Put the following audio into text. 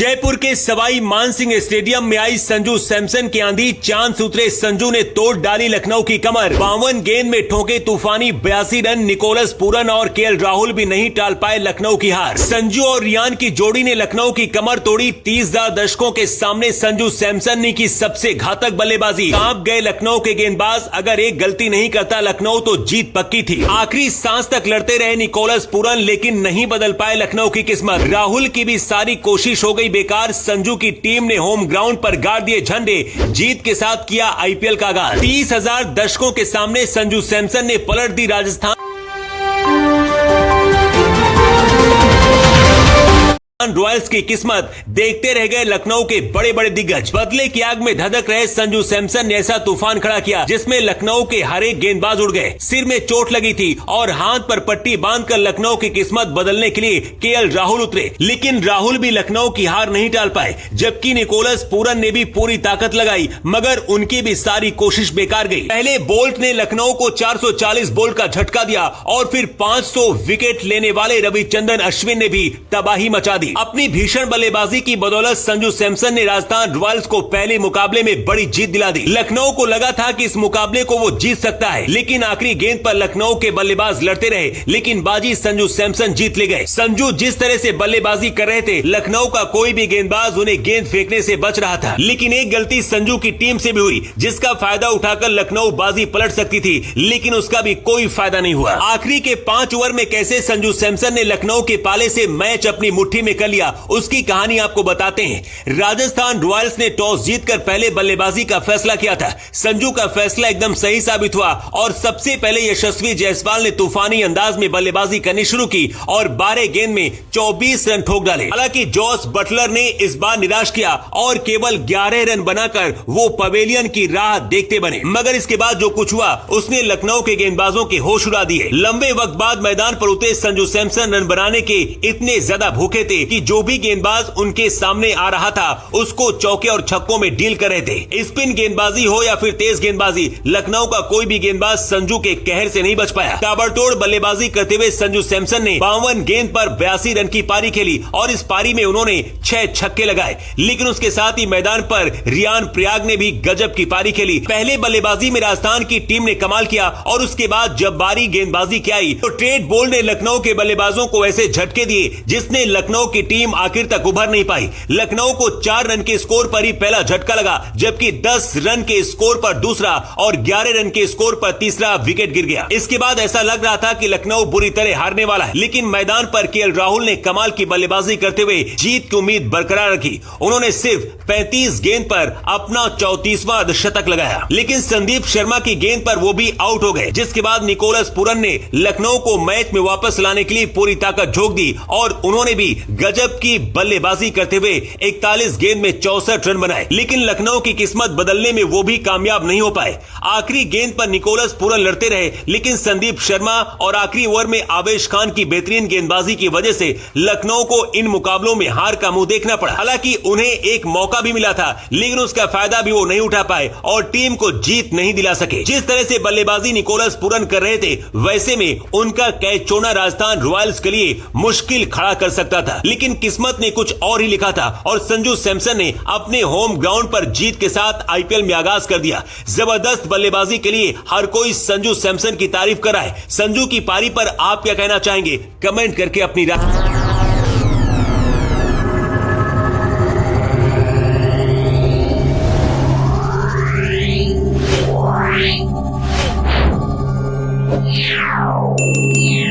जयपुर के सवाई मानसिंह स्टेडियम में आई संजू सैमसन की आंधी। चांद सूत्रे संजू ने तोड़ डाली लखनऊ की कमर। 52 गेंद में ठोके तूफानी 82 रन। निकोलस पूरन और केएल राहुल भी नहीं टाल पाए लखनऊ की हार। संजू और रियान की जोड़ी ने लखनऊ की कमर तोड़ी। 30,000 दर्शकों के सामने संजू सैमसन ने की सबसे घातक बल्लेबाजी। कांप गए लखनऊ के गेंदबाज। अगर एक गलती नहीं करता लखनऊ तो जीत पक्की थी। आखिरी सांस तक लड़ते रहे निकोलस पूरन, लेकिन नहीं बदल पाए लखनऊ की किस्मत। राहुल की भी सारी कोशिश हो गई बेकार। संजू की टीम ने होम ग्राउंड पर गाड़ दिए झंडे। जीत के साथ किया आईपीएल का आगाज। 30,000 दर्शकों के सामने संजू सैमसन ने पलट दी राजस्थान रॉयल्स की किस्मत। देखते रह गए लखनऊ के बड़े बड़े दिग्गज। बदले की आग में धधक रहे संजू सैमसन ने ऐसा तूफान खड़ा किया जिसमें लखनऊ के हर एक गेंदबाज उड़ गए। सिर में चोट लगी थी और हाथ पर पट्टी बांधकर लखनऊ की किस्मत बदलने के लिए केएल राहुल उतरे, लेकिन राहुल भी लखनऊ की हार नहीं टाल पाए। जबकि निकोलस पूरन ने भी पूरी ताकत लगाई, मगर उनकी भी सारी कोशिश बेकार गई। पहले बोल्ट ने लखनऊ को 440 बोल्ट का झटका दिया और फिर 500 विकेट लेने वाले रविचंद्रन अश्विन ने भी तबाही मचा दी। अपनी भीषण बल्लेबाजी की बदौलत संजू सैमसन ने राजस्थान रॉयल्स को पहले मुकाबले में बड़ी जीत दिला दी। लखनऊ को लगा था कि इस मुकाबले को वो जीत सकता है, लेकिन आखिरी गेंद पर लखनऊ के बल्लेबाज लड़ते रहे, लेकिन बाजी संजू सैमसन जीत ले गए। संजू जिस तरह से बल्लेबाजी कर रहे थे, लखनऊ का कोई भी गेंदबाज उन्हें गेंद फेंकने से बच रहा था। लेकिन एक गलती संजू की टीम से भी हुई, जिसका फायदा उठाकर लखनऊ बाजी पलट सकती थी, लेकिन उसका भी कोई फायदा नहीं हुआ। आखिरी के 5 ओवर में कैसे संजू सैमसन ने लखनऊ के पाले से मैच अपनी मुट्ठी में कर लिया, उसकी कहानी आपको बताते हैं। राजस्थान रॉयल्स ने टॉस जीतकर पहले बल्लेबाजी का फैसला किया था। संजू का फैसला एकदम सही साबित हुआ और सबसे पहले यशस्वी जायसवाल ने तूफानी अंदाज में बल्लेबाजी करनी शुरू की और 12 गेंद में 24 रन ठोक डाले। हालांकि जॉस बटलर ने इस बार निराश किया और केवल 11 रन बनाकर वो पवेलियन की राह देखते बने। मगर इसके बाद जो कुछ हुआ उसने लखनऊ के गेंदबाजों के होश उड़ा दिए। लंबे वक्त बाद मैदान पर उतरे संजू सैमसन रन बनाने के इतने ज्यादा भूखे थे कि जो भी गेंदबाज उनके सामने आ रहा था उसको चौके और छक्कों में डील कर रहे थे। स्पिन गेंदबाजी हो या फिर तेज गेंदबाजी, लखनऊ का कोई भी गेंदबाज संजू के कहर से नहीं बच पाया। ताबड़तोड़ बल्लेबाजी करते हुए संजू सैमसन ने 52 गेंद पर 82 रन की पारी खेली और इस पारी में उन्होंने 6 छक्के लगाए। लेकिन उसके साथ ही मैदान पर रियान प्रयाग ने भी गजब की पारी खेली। पहले बल्लेबाजी में राजस्थान की टीम ने कमाल किया और उसके बाद जब बारी गेंदबाजी की आई तो ट्रेड बोल्ट ने लखनऊ के बल्लेबाजों को ऐसे झटके दिए जिसने लखनऊ की टीम आखिर तक उभर नहीं पाई। लखनऊ को 4 रन के स्कोर पर ही पहला झटका लगा, जबकि 10 रन के स्कोर पर दूसरा और 11 रन के स्कोर पर तीसरा विकेट गिर गया। इसके बाद ऐसा लग रहा था कि लखनऊ बुरी तरह हारने वाला है, लेकिन मैदान पर केएल राहुल ने कमाल की बल्लेबाजी करते हुए जीत की उम्मीद बरकरार रखी। उन्होंने सिर्फ 35 गेंद पर अपना 34वां शतक लगाया, लेकिन संदीप शर्मा की गेंद पर वो भी आउट हो गए। जिसके बाद निकोलस पूरन ने लखनऊ को मैच में वापस लाने के लिए पूरी ताकत झोंक दी और उन्होंने भी गजब की बल्लेबाजी करते हुए 41 गेंद में 64 रन बनाए। लेकिन लखनऊ की किस्मत बदलने में वो भी कामयाब नहीं हो पाए। आखिरी गेंद पर निकोलस पूरन लड़ते रहे, लेकिन संदीप शर्मा और आखिरी ओवर में आवेश खान की बेहतरीन गेंदबाजी की वजह से लखनऊ को इन मुकाबलों में हार का मुंह देखना पड़ा। हालांकि उन्हें एक मौका भी मिला था, लेकिन उसका फायदा भी वो नहीं उठा पाए और टीम को जीत नहीं दिला सके। जिस तरह से बल्लेबाजी निकोलस पूरन कर रहे थे, वैसे में उनका कैच छोड़ना राजस्थान रॉयल्स के लिए मुश्किल खड़ा कर सकता था, लेकिन किस्मत ने कुछ और ही लिखा था और संजू सैमसन ने अपने होम ग्राउंड पर जीत के साथ आईपीएल में आगाज कर दिया। जबरदस्त बल्लेबाजी के लिए हर कोई संजू सैमसन की तारीफ कर रहा है। संजू की पारी पर आप क्या कहना चाहेंगे? कमेंट करके अपनी राय Yeah.